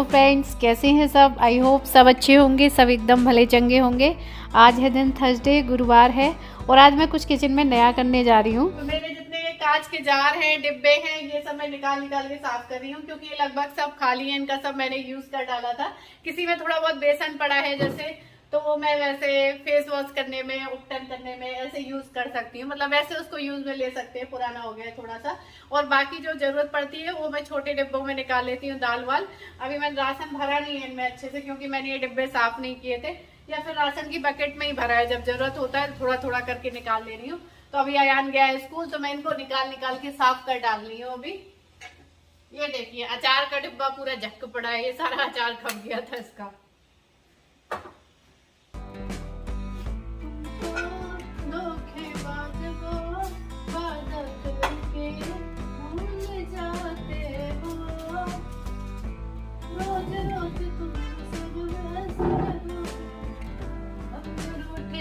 Hello friends, कैसे हैं सब। आई होप सब अच्छे होंगे, सब एकदम भले चंगे होंगे। आज है दिन थर्सडे, गुरुवार है और आज मैं कुछ किचन में नया करने जा रही हूँ। तो मेरे जितने ये कांच के जार हैं, डिब्बे हैं, ये सब मैं निकाल के साफ कर रही हूँ क्योंकि ये लगभग सब खाली है। इनका सब मैंने यूज कर डाला था। किसी में थोड़ा बहुत बेसन पड़ा है जैसे, तो वो मैं वैसे फेस वॉश करने में, उपटन करने में ऐसे यूज कर सकती हूँ। मतलब वैसे उसको यूज में ले सकते हैं, पुराना हो गया थोड़ा सा। और बाकी जो जरूरत पड़ती है वो मैं छोटे डिब्बों में निकाल लेती हूँ। दाल वाल अभी मैंने राशन भरा नहीं है इनमें अच्छे से, क्योंकि मैंने ये डिब्बे साफ नहीं किए थे, या फिर राशन की बकेट में ही भरा है। जब जरूरत होता है थोड़ा थोड़ा करके निकाल ले रही हूँ। तो अभी अयान गया है स्कूल, तो मैं इनको निकाल के साफ कर डाल रही हूँ अभी। ये देखिए अचार का डिब्बा पूरा झक पड़ा है, ये सारा अचार खप गया था इसका।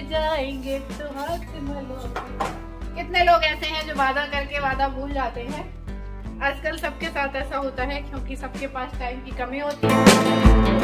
जाएंगे तो हाथ मिलोगे। कितने लोग ऐसे हैं जो वादा करके वादा भूल जाते हैं। आजकल सबके साथ ऐसा होता है क्योंकि सबके पास टाइम की कमी होती है।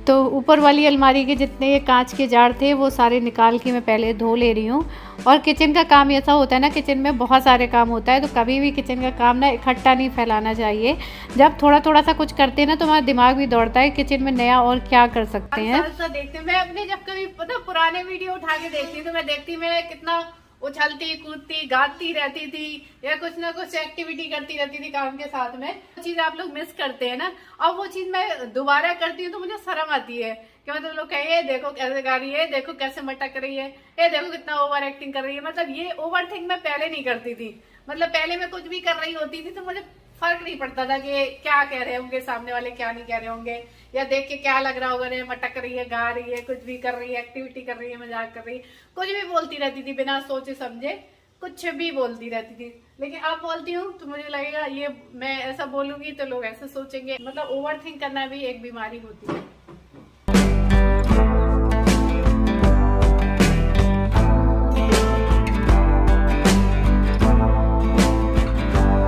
तो ऊपर वाली अलमारी के जितने ये कांच के जार थे वो सारे निकाल के मैं पहले धो ले रही हूँ। और किचन का काम ऐसा होता है ना, किचन में बहुत सारे काम होता है, तो कभी भी किचन का काम ना इकट्ठा नहीं फैलाना चाहिए। जब थोड़ा थोड़ा सा कुछ करते हैं ना तो हमारा दिमाग भी दौड़ता है किचन में नया और क्या कर सकते हैं। देखते मैं अपने जब कभी पता पुराने वीडियो उठा के देखती तो मैं देखती मैं कितना उछलती कूदती गाती रहती थी, या कुछ ना कुछ एक्टिविटी करती रहती थी काम के साथ में। वो चीज आप लोग मिस करते हैं ना, और वो चीज मैं दोबारा करती हूँ तो मुझे शर्म आती है कि मतलब लोग कहे ये देखो कैसे गा रही है, देखो कैसे मटक रही है, ये देखो कितना ओवर एक्टिंग कर रही है। मतलब ये ओवर थिंक मैं पहले नहीं करती थी। मतलब पहले मैं कुछ भी कर रही होती थी तो मुझे फर्क नहीं पड़ता था कि क्या कह रहे होंगे सामने वाले, क्या नहीं कह रहे होंगे, या देख के क्या लग रहा होगा, मटक रही है, गा रही है, कुछ भी कर रही है, एक्टिविटी कर रही है, मजाक कर रही है, कुछ भी बोलती रहती थी बिना सोचे समझे, कुछ भी बोलती रहती थी। लेकिन अब बोलती हूँ तो मुझे लगेगा ये मैं ऐसा बोलूंगी तो लोग ऐसा सोचेंगे। मतलब ओवर थिंक करना भी एक बीमारी होती है।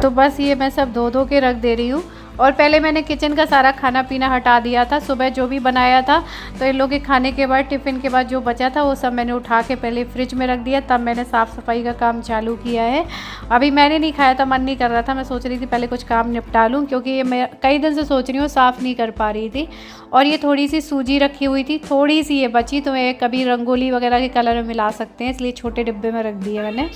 तो बस ये मैं सब धो के रख दे रही हूँ। और पहले मैंने किचन का सारा खाना पीना हटा दिया था। सुबह जो भी बनाया था तो इन लोगों के खाने के बाद, टिफ़िन के बाद जो बचा था वो सब मैंने उठा के पहले फ्रिज में रख दिया, तब मैंने साफ़ सफाई का काम चालू किया है। अभी मैंने नहीं खाया था, मन नहीं कर रहा था, मैं सोच रही थी पहले कुछ काम निपटा लूँ, क्योंकि ये मैं कई दिन से सोच रही हूँ, साफ़ नहीं कर पा रही थी। और ये थोड़ी सी सूजी रखी हुई थी, थोड़ी सी ये बची, तो मैं कभी रंगोली वगैरह के कलर में मिला सकते हैं, इसलिए छोटे डिब्बे में रख दिए मैंने।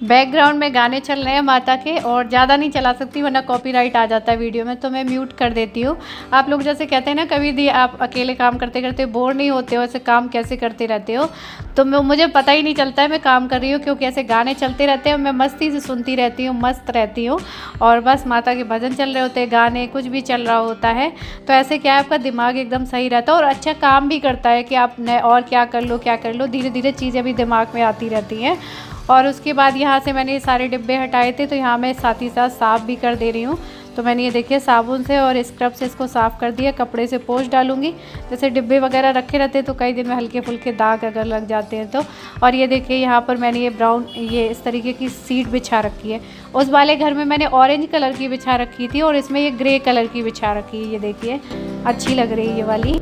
बैकग्राउंड में गाने चल रहे हैं माता के, और ज़्यादा नहीं चला सकती वरना कॉपीराइट आ जाता है वीडियो में, तो मैं म्यूट कर देती हूँ। आप लोग जैसे कहते हैं ना कभी भी आप अकेले काम करते करते बोर नहीं होते हो, ऐसे काम कैसे करते रहते हो, तो मुझे पता ही नहीं चलता है मैं काम कर रही हूँ, क्योंकि ऐसे गाने चलते रहते हैं, मैं मस्ती से सुनती रहती हूँ, मस्त रहती हूँ। और बस माता के भजन चल रहे होते हैं, गाने कुछ भी चल रहा होता है, तो ऐसे क्या है आपका दिमाग एकदम सही रहता है और अच्छा काम भी करता है कि आप और क्या कर लो, धीरे धीरे चीज़ें भी दिमाग में आती रहती हैं। और उसके बाद यहाँ से मैंने ये सारे डिब्बे हटाए थे, तो यहाँ मैं साथ ही साथ साफ़ भी कर दे रही हूँ। तो मैंने ये देखिए साबुन से और स्क्रब से इसको साफ़ कर दिया, कपड़े से पोंछ डालूंगी। जैसे डिब्बे वगैरह रखे रहते हैं तो कई दिन में हल्के फुल्के दाग अगर लग जाते हैं तो। और ये देखिए यहाँ पर मैंने ये ब्राउन ये इस तरीके की सीट बिछा रखी है। उस वाले घर में मैंने ऑरेंज कलर की बिछा रखी थी और इसमें ये ग्रे कलर की बिछा रखी है। ये देखिए अच्छी लग रही है ये वाली।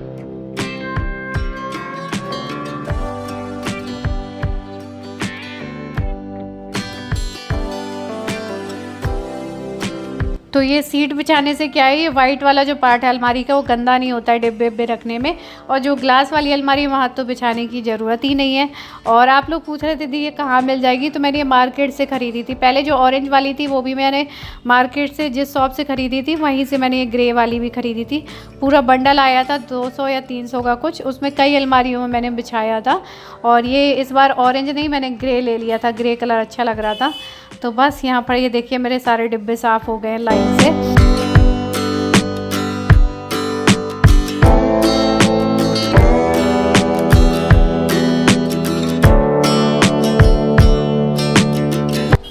तो ये सीट बिछाने से क्या है, ये वाइट वाला जो पार्ट है अलमारी का वो गंदा नहीं होता है डिब्बे रखने में। और जो ग्लास वाली अलमारी वहाँ तो बिछाने की ज़रूरत ही नहीं है। और आप लोग पूछ रहे थे दी ये कहाँ मिल जाएगी, तो मैंने ये मार्केट से ख़रीदी थी। पहले जो ऑरेंज वाली थी वो भी मैंने मार्केट से जिस शॉप से ख़रीदी थी वहीं से मैंने ये ग्रे वाली भी ख़रीदी थी। पूरा बंडल आया था 200 या 300 का कुछ, उसमें कई अलमारियों में मैंने बिछाया था। और ये इस बार ऑरेंज नहीं मैंने ग्रे ले लिया था, ग्रे कलर अच्छा लग रहा था। तो बस यहाँ पर ये देखिए मेरे सारे डिब्बे साफ़ हो गए हैं लाइन से।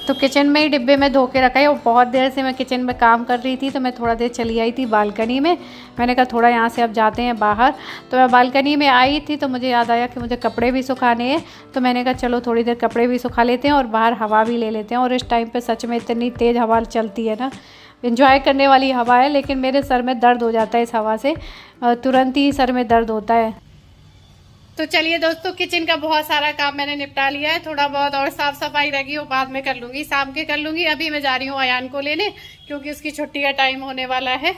तो किचन में ही डिब्बे में धो के रखा है। और बहुत देर से मैं किचन में काम कर रही थी, तो मैं थोड़ा देर चली आई थी बालकनी में। मैंने कहा थोड़ा यहाँ से अब जाते हैं बाहर। तो मैं बालकनी में आई थी तो मुझे याद आया कि मुझे कपड़े भी सुखाने हैं। तो मैंने कहा चलो थोड़ी देर कपड़े भी सुखा लेते हैं और बाहर हवा भी ले लेते हैं। और इस टाइम पर सच में इतनी तेज़ हवा चलती है ना, एंजॉय करने वाली हवा है, लेकिन मेरे सर में दर्द हो जाता है इस हवा से, तुरंत ही सर में दर्द होता है। तो चलिए दोस्तों, किचन का बहुत सारा काम मैंने निपटा लिया है। थोड़ा बहुत और साफ सफाई रहेगी वो बाद में कर लूँगी, शाम के कर लूँगी। अभी मैं जा रही हूँ अयान को लेने, क्योंकि उसकी छुट्टी का टाइम होने वाला है।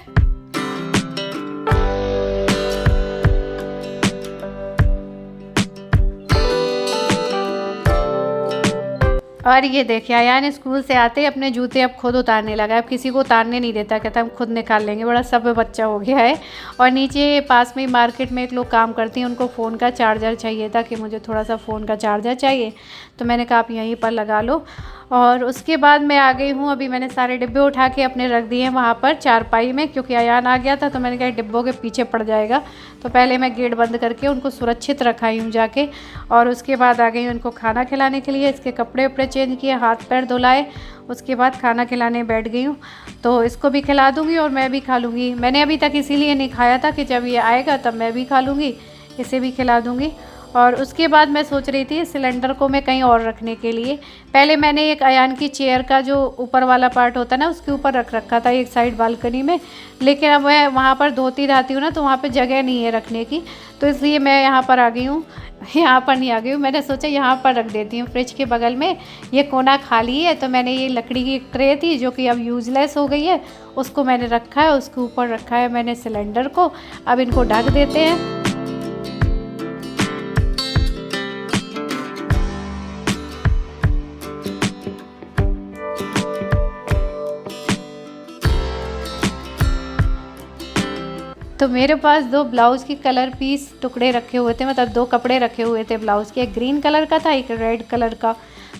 और ये देखिए अयान स्कूल से आते ही अपने जूते अब खुद उतारने लगा है। अब किसी को उतारने नहीं देता, कहता हम खुद निकाल लेंगे। बड़ा सब बच्चा हो गया है। और नीचे पास में मार्केट में एक लोग काम करती हैं, उनको फ़ोन का चार्जर चाहिए था कि मुझे थोड़ा सा फ़ोन का चार्जर चाहिए। तो मैंने कहा आप यहीं पर लगा लो। और उसके बाद मैं आ गई हूँ। अभी मैंने सारे डिब्बे उठा के अपने रख दिए हैं वहाँ पर चारपाई में, क्योंकि अयान आ गया था तो मैंने कहा डिब्बों के पीछे पड़ जाएगा। तो पहले मैं गेट बंद करके उनको सुरक्षित रखाई हूँ जाके। और उसके बाद आ गई उनको खाना खिलाने के लिए। इसके कपड़े वपड़े चेंज किए, हाथ पैर धुलाए, उसके बाद खाना खिलाने बैठ गई हूँ। तो इसको भी खिला दूँगी और मैं भी खा लूँगी। मैंने अभी तक इसीलिए नहीं खाया था कि जब ये आएगा तब मैं भी खा लूँगी, इसे भी खिला दूँगी। और उसके बाद मैं सोच रही थी सिलेंडर को मैं कहीं और रखने के लिए। पहले मैंने एक अयान की चेयर का जो ऊपर वाला पार्ट होता है ना, उसके ऊपर रख रखा था एक साइड बालकनी में। लेकिन अब मैं वहाँ पर धोती रहती हूँ ना, तो वहाँ पे जगह नहीं है रखने की। तो इसलिए मैं यहाँ पर आ गई हूँ। यहाँ पर नहीं आ गई हूँ, मैंने सोचा यहाँ पर रख देती हूँ फ्रिज के बगल में। ये कोना खाली है, तो मैंने ये लकड़ी की एक ट्रे थी जो कि अब यूज़लेस हो गई है, उसको मैंने रखा है। उसके ऊपर रखा है मैंने सिलेंडर को। अब इनको ढक देते हैं। तो मेरे पास 2 ब्लाउज़ की कलर पीस टुकड़े रखे हुए थे, मतलब 2 कपड़े रखे हुए थे ब्लाउज़ के। एक ग्रीन कलर का था, एक रेड कलर का।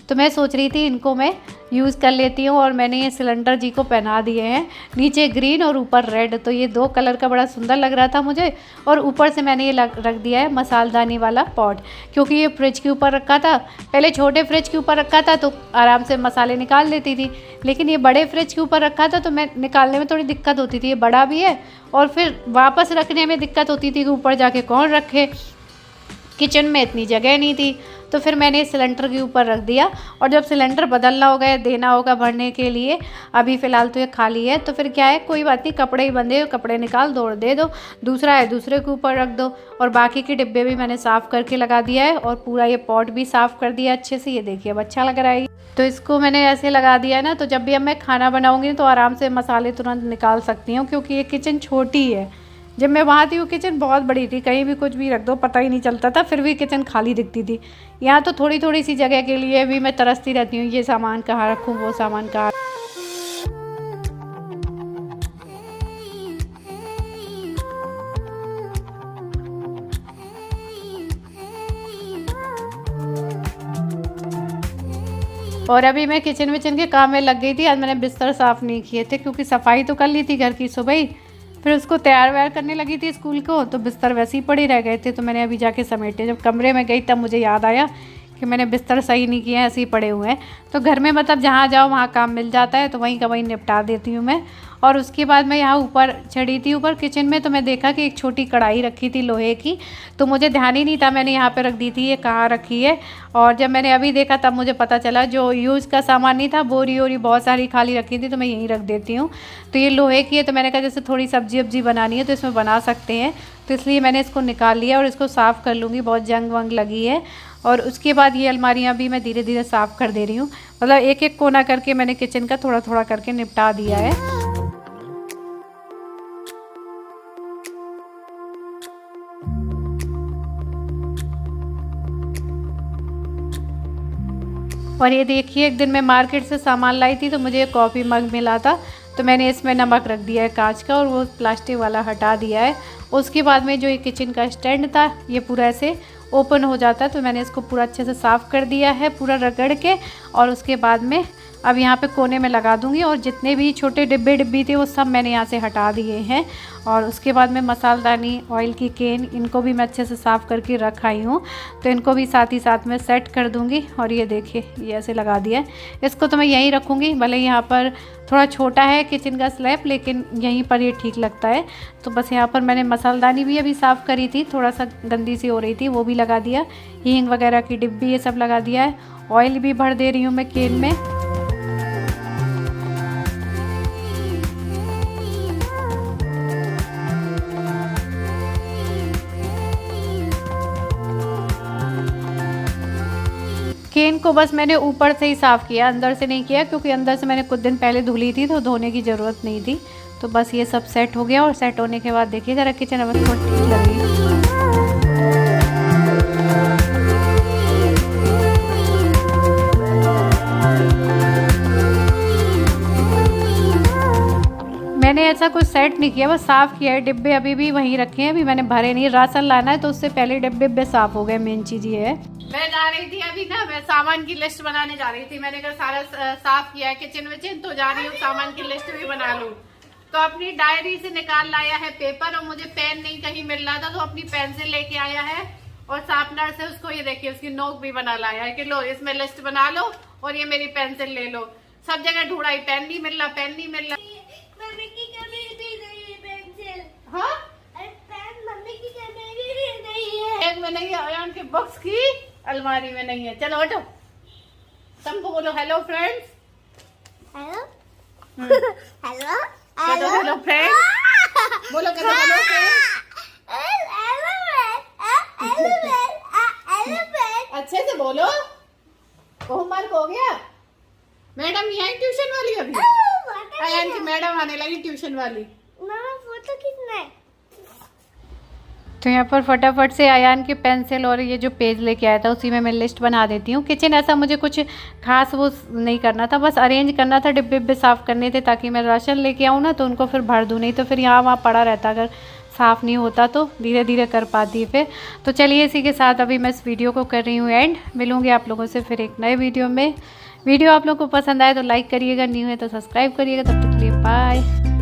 तो मैं सोच रही थी इनको मैं यूज़ कर लेती हूँ। और मैंने ये सिलेंडर जी को पहना दिए हैं, नीचे ग्रीन और ऊपर रेड। तो ये 2 कलर का बड़ा सुंदर लग रहा था मुझे। और ऊपर से मैंने ये रख दिया है मसालदानी वाला पॉट, क्योंकि ये फ्रिज के ऊपर रखा था। पहले छोटे फ्रिज के ऊपर रखा था तो आराम से मसाले निकाल लेती थी, लेकिन ये बड़े फ्रिज के ऊपर रखा था तो मैं निकालने में थोड़ी दिक्कत होती थी। ये बड़ा भी है और फिर वापस रखने में दिक्कत होती थी कि ऊपर जाके कौन रखे, किचन में इतनी जगह नहीं थी। तो फिर मैंने सिलेंडर के ऊपर रख दिया। और जब सिलेंडर बदलना होगा या देना होगा भरने के लिए, अभी फ़िलहाल तो ये खाली है, तो फिर क्या है, कोई बात नहीं, कपड़े ही बंधे, कपड़े निकाल दो और दे दो। दूसरा है दूसरे के ऊपर रख दो। और बाकी के डिब्बे भी मैंने साफ़ करके लगा दिया है और पूरा ये पॉट भी साफ़ कर दिया अच्छे से। ये देखिए अब अच्छा लग रहा है। तो इसको मैंने ऐसे लगा दिया है ना, तो जब भी अब मैं खाना बनाऊँगी तो आराम से मसाले तुरंत निकाल सकती हूँ, क्योंकि ये किचन छोटी है। जब मैं वहाँ थी वो किचन बहुत बड़ी थी, कहीं भी कुछ भी रख दो पता ही नहीं चलता था, फिर भी किचन खाली दिखती थी। यहाँ तो थोड़ी थोड़ी सी जगह के लिए भी मैं तरसती रहती हूँ, ये सामान कहाँ रखूँ, वो सामान कहाँ। और अभी मैं किचन विचन के काम में लग गई थी। आज मैंने बिस्तर साफ़ नहीं किए थे, क्योंकि सफाई तो कर ली थी घर की सुबह ही। फिर उसको तैयार व्यार करने लगी थी स्कूल को, तो बिस्तर वैसे ही पड़े रह गए थे। तो मैंने अभी जाके समेटे। जब कमरे में गई तब मुझे याद आया कि मैंने बिस्तर सही नहीं किए हैं, ऐसे ही पड़े हुए हैं। तो घर में मतलब जहाँ जाओ वहाँ काम मिल जाता है, तो वहीं का वहीं निपटा देती हूँ मैं। और उसके बाद मैं यहाँ ऊपर चढ़ी थी ऊपर किचन में, तो मैं देखा कि एक छोटी कढ़ाई रखी थी लोहे की। तो मुझे ध्यान ही नहीं था, मैंने यहाँ पे रख दी थी, ये कहाँ रखी है। और जब मैंने अभी देखा तब मुझे पता चला, जो यूज़ का सामान नहीं था, बोरी वोरी बहुत सारी खाली रखी थी, तो मैं यहीं रख देती हूँ। तो ये लोहे की है, तो मैंने कहा जैसे थोड़ी सब्जी वब्जी बनानी है तो इसमें बना सकते हैं, तो इसलिए मैंने इसको निकाल लिया और इसको साफ़ कर लूँगी, बहुत जंग वंग लगी है। और उसके बाद ये अलमारियाँ भी मैं धीरे धीरे साफ़ कर दे रही हूँ, मतलब एक एक कोना करके मैंने किचन का थोड़ा थोड़ा करके निपटा दिया है। और ये देखिए, एक दिन मैं मार्केट से सामान लाई थी तो मुझे एक कॉफ़ी मग मिला था, तो मैंने इसमें नमक रख दिया है कांच का और वो प्लास्टिक वाला हटा दिया है। उसके बाद में जो ये किचन का स्टैंड था, ये पूरा ऐसे ओपन हो जाता है, तो मैंने इसको पूरा अच्छे से साफ़ कर दिया है, पूरा रगड़ के। और उसके बाद में अब यहाँ पे कोने में लगा दूँगी और जितने भी छोटे डिब्बी थे वो सब मैंने यहाँ से हटा दिए हैं। और उसके बाद में मसालदानी, ऑयल की केन, इनको भी मैं अच्छे से साफ़ करके रख आई हूँ, तो इनको भी साथ ही साथ में सेट कर दूँगी। और ये देखिए ये ऐसे लगा दिया है। इसको तो मैं यहीं रखूँगी, भले यहाँ पर थोड़ा छोटा है किचन का स्लैब, लेकिन यहीं पर ये ठीक लगता है। तो बस यहाँ पर मैंने मसालदानी भी अभी साफ़ करी थी, थोड़ा सा गंदी सी हो रही थी, वो भी लगा दिया। हींग वगैरह की डिब्बी ये सब लगा दिया है। ऑयल भी भर दे रही हूँ मैं केन में। केन को बस मैंने ऊपर से ही साफ़ किया, अंदर से नहीं किया, क्योंकि अंदर से मैंने कुछ दिन पहले धुली थी तो धोने की ज़रूरत नहीं थी। तो बस ये सब सेट हो गया। और सेट होने के बाद देखिए ज़रा किचन अब थोड़ी ठीक लग रही है। मैंने ऐसा कुछ सेट नहीं किया, बस साफ़ किया है। डिब्बे अभी भी वहीं रखे हैं, अभी मैंने भरे नहीं। राशन लाना है तो उससे पहले डिब्बे साफ़ हो गए, मेन चीज़ ये है। मैं जा रही थी अभी ना, मैं सामान की लिस्ट बनाने जा रही थी। मैंने कहा सारा साफ किया है किचन विचन, तो जा रही हूँ सामान की लिस्ट भी बना लूँ। तो अपनी डायरी से निकाल लाया है पेपर, और मुझे पेन नहीं कहीं मिल रहा था, तो अपनी पेंसिल लेके आया है। और शार्पनर से उसको ये देखिए उसकी नोक भी बना लाया है कि लो इसमें लिस्ट बना लो और ये मेरी पेंसिल ले लो। सब जगह ढूंढा ही, पेन नहीं मिल रहा, पेन नहीं मिल रहा। मम्मी की कभी भी नहीं है पेंसिल। हाँ पेन मम्मी की कभी भी नहीं है। एक में नहीं है, अयान के बॉक्स की अलमारी में नहीं है। चलो हटो, सबको बोलो hello friends. Hello hello hello hello friends बोलो, हेलो फ्रेंड्स। अच्छे से बोलो। होमवर्क हो गया? मैडम नहीं आई ट्यूशन वाली अभी? अयान की मैडम आने लगी ट्यूशन वाली। मामा फोटो खींचना है। तो यहाँ पर फटाफट से अयान के पेंसिल और ये जो पेज लेके आया था उसी में मैं लिस्ट बना देती हूँ। किचन ऐसा मुझे कुछ खास वो नहीं करना था, बस अरेंज करना था, डिब्बे साफ़ करने थे ताकि मैं राशन लेके आऊँ ना तो उनको फिर भर दूँ, नहीं तो फिर यहाँ वहाँ पड़ा रहता, अगर साफ़ नहीं होता तो धीरे धीरे कर पाती फिर। तो चलिए इसी के साथ अभी मैं इस वीडियो को कर रही हूँ एंड। मिलूँगी आप लोगों से फिर एक नए वीडियो में। वीडियो आप लोगों को पसंद आए तो लाइक करिएगा, न्यू है तो सब्सक्राइब करिएगा। तब तक के लिए बाय।